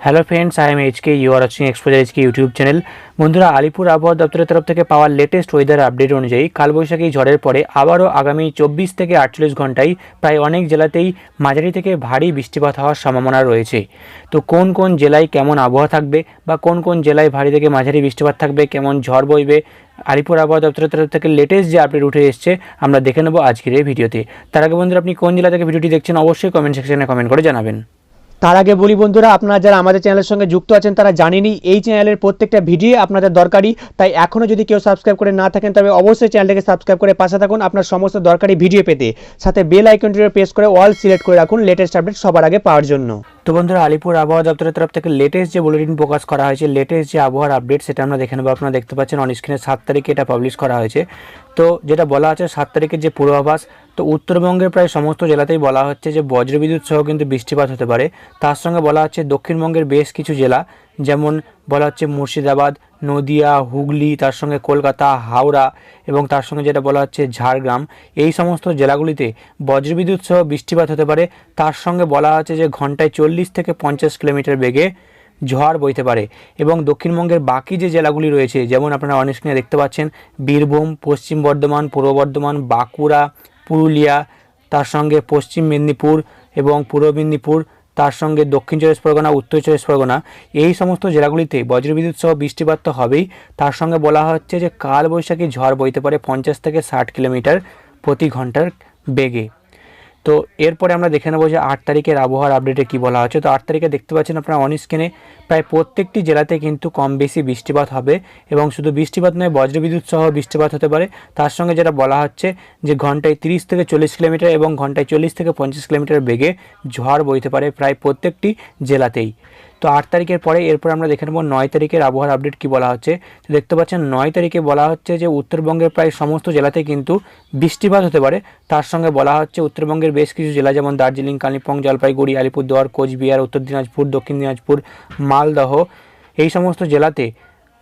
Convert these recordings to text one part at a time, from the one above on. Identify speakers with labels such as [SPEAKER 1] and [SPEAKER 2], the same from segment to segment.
[SPEAKER 1] Hello friends, I am HK, you are watching exposure HK YouTube channel. বন্ধুরা, আলিপুর আবহাওয়া দপ্তরের তরফ থেকে পাওয়া লেটেস্ট ওয়েদার আপডেট অনুযায়ী কালবৈশাখী ঝড়ের পরে আবারও আগামী 24 থেকে 48 ঘন্টায় প্রায় অনেক জেলাতেই মাঝারি থেকে ভারী বৃষ্টিপাত হওয়ার সম্ভাবনা রয়েছে। তো কোন কোন জেলায় কেমন আবহাওয়া থাকবে বা কোন কোন জেলায় ভারী থেকে মাঝারি বৃষ্টিপাত থাকবে, কেমন ঝড় বইবে, আলিপুর আবহাওয়া দপ্তরের তরফ থেকে লেটেস্ট যে আপডেট উঠে এসছে আমরা দেখে নেব আজকের এই ভিডিওতে। তার আগে বন্ধুরা, আপনি কোন জেলা থেকে ভিডিওটি দেখছেন অবশ্যই কমেন্ট সেকশনে কমেন্ট করে জানাবেন।
[SPEAKER 2] তার আগে বলি বন্ধুরা, আপনারা যারা আমাদের চ্যানেলের সঙ্গে যুক্ত আছেন তারা জানেনই এই চ্যানেলের প্রত্যেকটা ভিডিও আপনাদের দরকারি। তাই এখনও যদি কেউ সাবস্ক্রাইব করে না থাকেন তবে অবশ্যই চ্যানেলটাকে সাবস্ক্রাইব করে পাশে থাকুন আপনার সমস্ত দরকারি ভিডিও পেতে। সাথে বেল আইকনটিতে প্রেস করে অল সিলেক্ট করে রাখুন লেটেস্ট আপডেট সবার আগে পাওয়ার জন্য।
[SPEAKER 1] তো বন্ধুরা, আলিপুর আবহাওয়া দপ্তরের তরফ থেকে লেটেস্ট যে বুলেটিন প্রকাশ করা হয়েছে, লেটেস্ট যে আবহাওয়ার আপডেট সেটা আমরা দেখে নেবো। আপনারা দেখতে পাচ্ছেন অন স্ক্রিনে 7 তারিখে এটা পাবলিশ করা হয়েছে। তো যেটা বলা আছে 7 তারিখের যে পূর্বাভাস, তো উত্তরবঙ্গের প্রায় সমস্ত জেলাতেই বলা হচ্ছে যে বজ্রবিদ্যুৎ সহ কিন্তু বৃষ্টিপাত হতে পারে। তার সঙ্গে বলা হচ্ছে দক্ষিণবঙ্গের বেশ কিছু জেলা, যেমন বলা হচ্ছে মুর্শিদাবাদ, নদিয়া, হুগলি, তার সঙ্গে কলকাতা, হাওড়া এবং তার সঙ্গে যেটা বলা হচ্ছে ঝাড়গ্রাম, এই সমস্ত জেলাগুলিতে বজ্রবিদ্যুৎ সহ বৃষ্টিপাত হতে পারে। তার সঙ্গে বলা আছে যে ঘন্টায় 40 থেকে 50 কিলোমিটার বেগে ঝড় বইতে পারে। এবং দক্ষিণবঙ্গের বাকি যে জেলাগুলি রয়েছে, যেমন আপনারা অন স্ক্রিনে দেখতে পাচ্ছেন বীরভূম, পশ্চিম বর্ধমান, পূর্ব বর্ধমান, বাঁকুড়া, পুরুলিয়া, তার সঙ্গে পশ্চিম মেদিনীপুর এবং পূর্ব মেদিনীপুর, তার সঙ্গে দক্ষিণ চব্বিশ পরগনা, উত্তর চব্বিশ পরগনা, এই সমস্ত জেলাগুলিতে বজ্রবিদ্যুৎ সহ বৃষ্টিপাত তো হবেই। তার সঙ্গে বলা হচ্ছে যে কালবৈশাখী ঝড় বইতে পারে 50 থেকে 60 কিলোমিটার প্রতি ঘন্টার বেগে। তো এরপরে আমরা দেখে নেবো যে 8 তারিখের আবহাওয়ার আপডেটে কী বলা হচ্ছে। তো 8 তারিখে দেখতে পাচ্ছেন আপনারা অন স্ক্রিনে প্রায় প্রত্যেকটি জেলাতে কিন্তু কম বেশি বৃষ্টিপাত হবে এবং শুধু বৃষ্টিপাত নয়, বজ্রবিদ্যুৎ সহ বৃষ্টিপাত হতে পারে। তার সঙ্গে যেটা বলা হচ্ছে যে ঘন্টায় 30 থেকে 40 কিলোমিটার এবং ঘন্টায় 40 থেকে 50 কিলোমিটার বেগে ঝড় বইতে পারে প্রায় প্রত্যেকটি জেলাতেই। তো 8 তারিখের পরে এরপর আমরা দেখে নেব 9 তারিখের আবহাওয়ার আপডেট কী বলা হচ্ছে। তো দেখতে পাচ্ছেন 9 তারিখে বলা হচ্ছে যে উত্তরবঙ্গের প্রায় সমস্ত জেলাতে কিন্তু বৃষ্টিপাত হতে পারে। তার সঙ্গে বলা হচ্ছে উত্তরবঙ্গের বেশ কিছু জেলা, যেমন দার্জিলিং, কালিম্পং, জলপাইগুড়ি, আলিপুরদুয়ার, কোচবিহার, উত্তর দিনাজপুর, দক্ষিণ দিনাজপুর, মালদহ, এই সমস্ত জেলাতে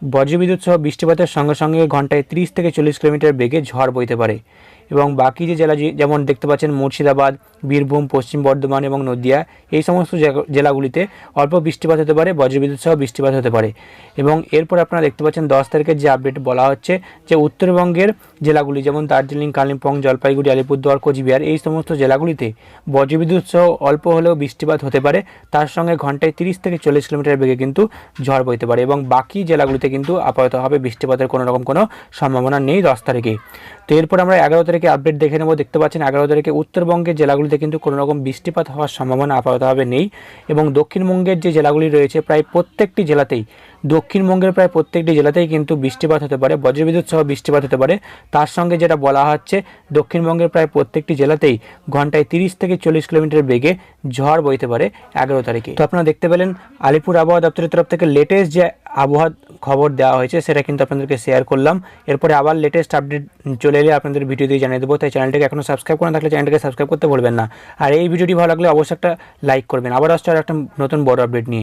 [SPEAKER 1] বজ্রবিদ্যুৎ সহ বৃষ্টিপাতের সঙ্গে সঙ্গে ঘন্টায় 30 থেকে 40 কিলোমিটার বেগে ঝড় বইতে পারে। এবং বাকি যে জেলা, যেমন দেখতে পাচ্ছেন মুর্শিদাবাদ, বীরভূম, পশ্চিম বর্ধমান এবং নদিয়া, এই সমস্ত জেলাগুলিতে অল্প বৃষ্টিপাত হতে পারে, বজ্রবিদ্যুৎ সহ বৃষ্টিপাত হতে পারে। এবং এরপর আপনারা দেখতে পাচ্ছেন 10 তারিখের যে আপডেট বলা হচ্ছে যে উত্তরবঙ্গের জেলাগুলি, যেমন দার্জিলিং, কালিম্পং, জলপাইগুড়ি, আলিপুরদুয়ার, কোচবিহার, এই সমস্ত জেলাগুলিতে বজ্রবিদ্যুৎ সহ অল্প হলেও বৃষ্টিপাত হতে পারে। তার সঙ্গে ঘন্টায় 30 থেকে 40 কিলোমিটার বেগে কিন্তু ঝড় বইতে পারে। এবং বাকি জেলাগুলিতে কিন্তু আপাততভাবে বৃষ্টিপাতের কোনো রকম কোনো সম্ভাবনা নেই 10 তারিখে। তো এরপর আমরা 11 তারিখে আপডেট দেখে নেব। দেখতে পাচ্ছেন 11 তারিখে উত্তরবঙ্গের জেলাগুলিতে কিন্তু কোনো রকম বৃষ্টিপাত হওয়ার সম্ভাবনা আপাততভাবে নেই। এবং দক্ষিণবঙ্গের যে জেলাগুলি রয়েছে প্রায় প্রত্যেকটি জেলাতেই, দক্ষিণবঙ্গের প্রায় প্রত্যেকটি জেলাতেই কিন্তু বৃষ্টিপাত হতে পারে, বজ্রবিদ্যুৎ সহ বৃষ্টিপাত হতে পারে। তার সঙ্গে যেটা বলা হচ্ছে দক্ষিণবঙ্গের প্রায় প্রত্যেকটি জেলাতেই ঘন্টায় 30 থেকে 40 কিলোমিটার বেগে ঝড় বইতে পারে 11 তারিখে। তো আপনারা দেখতে পেলেন আলিপুর আবহাওয়া দপ্তরের তরফ থেকে লেটেস্ট যে আবহাওয়া খবর দেওয়া হয়েছে সেটা কিন্তু আপনাদেরকে শেয়ার করলাম। এরপরে আবার লেটেস্ট আপডেট চলে এলে আপনাদের ভিডিও দিয়ে জানিয়ে দেবো। তাই চ্যানেলটাকে এখনও সাবস্ক্রাইব করে না থাকলে চ্যানেলটাকে সাবস্ক্রাইব করতে ভুলবেন না। আর এই ভিডিওটি ভালো লাগলে অবশ্যই একটা লাইক করবেন। আবার আসছে আর একটা নতুন বড় আপডেট নিয়ে।